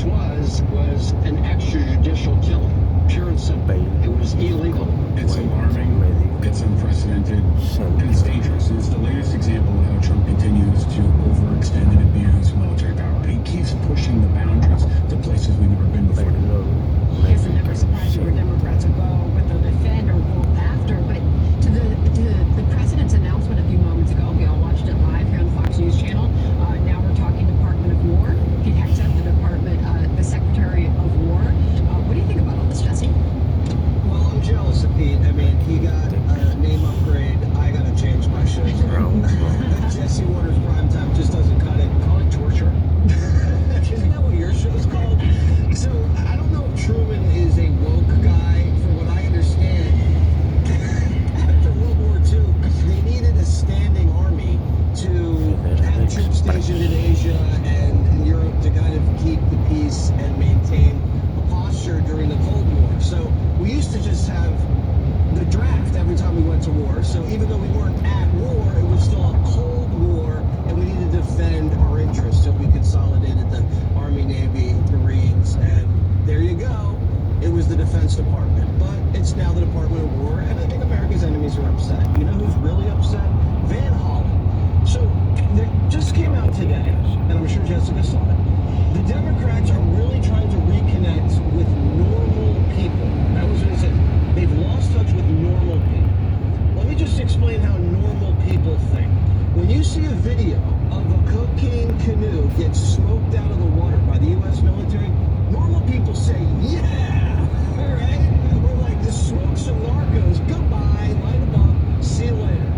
was an extrajudicial killing, pure and simple. It was illegal. It's alarming, it's unprecedented, and it's dangerous. And it's the latest example of how Trump continues to overextend and abuse military power. He keeps pushing the boundaries to places we've never been before. I guess I'm never surprised where Democrats will go, what they'll defend or go after. But to the president's announcement a few moments ago, we all watched it live here on the Fox News channel. Now we're talking Department of War. He heads up the department, the Secretary of War. What do you think about all this, Jesse? Well, I'm jealous of Pete. I mean, he got a name upgrade. I got to change my show. Jesse Waters Primetime just doesn't cut it. Call it torture. Isn't that what your show is called? So, I don't know if Truman is a woke guy. From what I understand, after World War II, they needed a standing army to have troops stationed in Asia and in Europe to kind of keep the peace and maintain a posture during the Cold War. So, we used to just have the draft every time we went to war. So even though we weren't at war, it was still a Cold War, and we needed to defend our interests. So we consolidated the Army, Navy, Marines, and there you go. It was the Defense Department. But it's now the Department of War, and I think America's enemies are upset. You know who's really upset? Van Hollen. So they just came out today, and I'm sure Jessica saw it. The Democrats are really trying to reconnect with normal people. That was what he said. They've lost touch with normal people. Let me just explain how normal people think. When you see a video of a cocaine canoe get smoked out of the water by the U.S. military, normal people say, yeah, all right? Or like, the smoke some narcos, goodbye, light them up, see you later.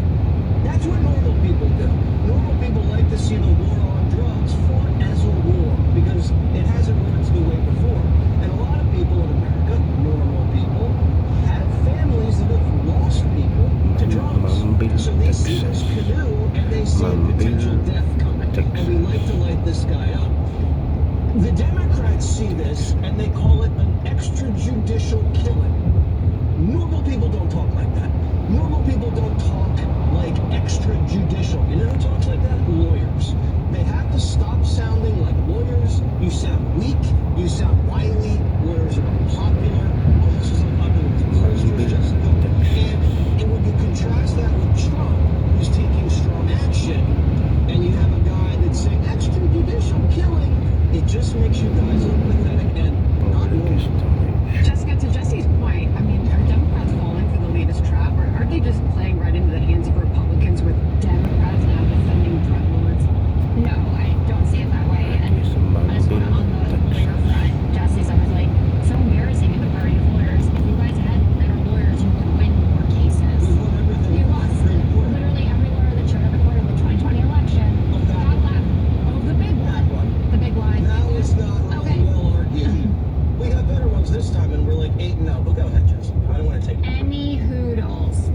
That's what normal people do. Normal people like to see the war on drugs fought as a war because it hasn't run its new way before. And a lot of people in America, normal people, have families that have lost people to drugs. So they see this canoe and they see potential death coming. And we like to light this guy up. The Democrats see this and they call it an extrajudicial killing. Normal people don't talk like that. Normal people don't talk like extrajudicial. You know who talks like that? Lawyers. They have to stop sounding like lawyers. You sound weak. You sound wily. Lawyers are unpopular. Oh, this is unpopular with pollsters, Jessica. And when you contrast that with Trump, who's taking strong action, and you have a guy that's saying extrajudicial killing, it just makes you guys look pathetic and not normal. Jessica, to Jesse's point, I mean, are Democrats falling for the latest trap, or aren't they just playing right into the hands of Republicans with Democrats now defending drug lords? No, I don't see it that way. And I just want to, on the lawyer front, Jesse's always like, so embarrassing in the party of lawyers. If you guys had better lawyers, you would win more cases. You lost literally every lawyer that showed up at court in the 2020 election. Got left. Oh, the big one. The big lie. Now it's not really well argued. We got better ones this time, and we're like 8-0. But go ahead, Jessica. I don't want to take it. Any hoodles.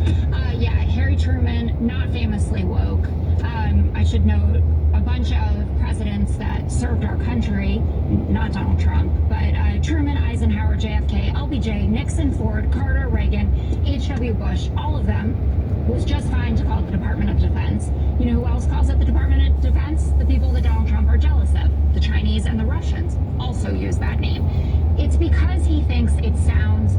Yeah, Harry Truman, not famously woke. I should note a bunch of presidents that served our country, not Donald Trump, but Truman, Eisenhower, JFK, LBJ, Nixon, Ford, Carter, Reagan, H.W. Bush, all of them was just fine to call it the Department of Defense. You know who else calls it the Department of Defense? The people that Donald Trump are jealous of. The Chinese and the Russians also use that name. It's because he thinks it sounds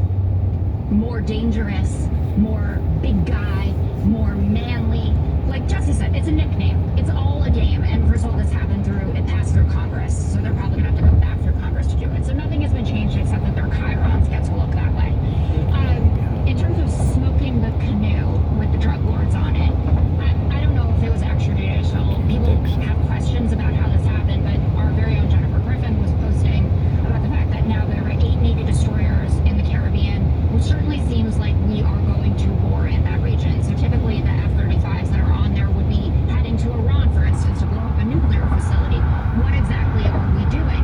more dangerous, more big guy, more manly. Like Jesse said, it's a nickname. It's all a game. And first of all, this happened it passed through Congress. So they're probably going to have to go back through Congress to do it. So nothing has been changed except that their chyrons get to look that way. In terms of smoking the canoe with the drug lords on it, I don't know if it was extrajudicial. People have questions about how this happened, but our very own Jennifer Griffin was posting about the fact that now there are 8 Navy destroyers in the Caribbean, which certainly seems like we are going to war in that region. So typically the F-35s that are on there would be heading to Iran, for instance, to blow up a nuclear facility. What exactly are we doing?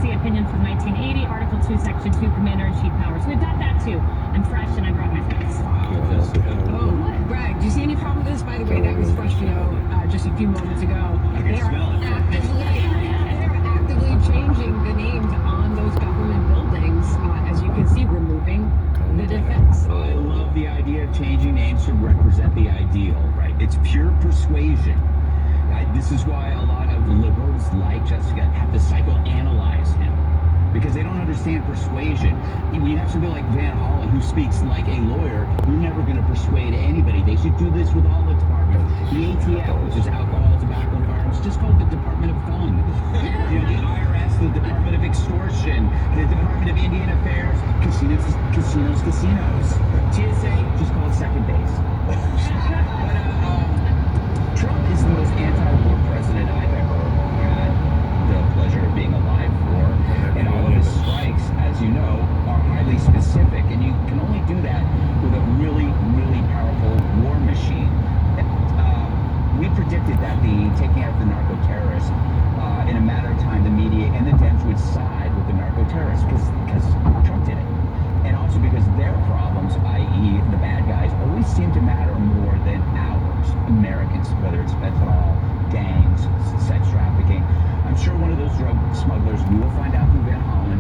the opinion from 1980, Article 2, Section 2, Commander-in-Chief powers. We've got that too. I'm fresh and I brought my friends. Oh, Greg, do you see any problem with this? By the way, that was fresh, just a few moments ago. They are actively changing the names on those government buildings, as you can see, removing the defense. I love the idea of changing names to represent the ideal, right? It's pure persuasion. This is why a lot of liberals like Jessica have to psychoanalyze him, because they don't understand persuasion. When you have somebody like Van Hollen who speaks like a lawyer, you're never going to persuade anybody. They should do this with all the departments. The ATF, which is alcohol, tobacco, and firearms, just called the Department of Fun. The IRS, the Department of Extortion, the Department of Indian Affairs, casinos. TSA, just call it second base. Trump is the most anti-war president I've ever had the pleasure of being alive for, and all of his strikes, as you know, are highly specific, and you can only do that with a really, really powerful war machine. We predicted that the taking out the narco-terrorists, in a matter of time, the media and the Dems would side with the narco-terrorists because Trump did it. And also because their problems, i.e. the bad guys, always seem to matter more than ours, Americans, whether it's fentanyl, gangs, sex trafficking. I'm sure one of those drug smugglers, we will find out through Van Hollen,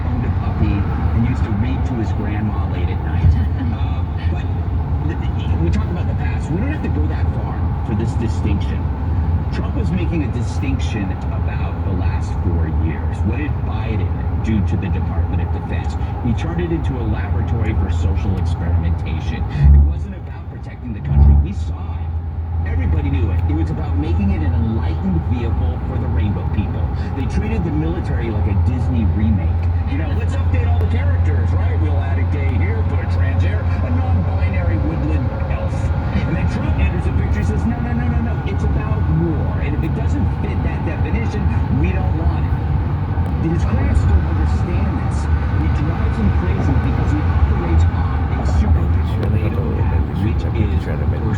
owned a puppy and used to read to his grandma late at night. But we talk about the past. We don't have to go that far for this distinction. Trump was making a distinction about the last 4 years. What did Biden do to the Department of Defense? He turned it into a laboratory for social experimentation. It wasn't about protecting the country. We saw it. Everybody knew it. It was about making it an enlightened vehicle for the rainbow people. They treated the military like a Disney remake. Let's update all the characters, right? We'll add a gay here, put a trans here, a non-binary woodland elf. And then Trump enters the picture and says, no. It's about war. And if it doesn't fit that definition, we don't want it. His critics don't understand this. It drives him crazy because he operates on a super which is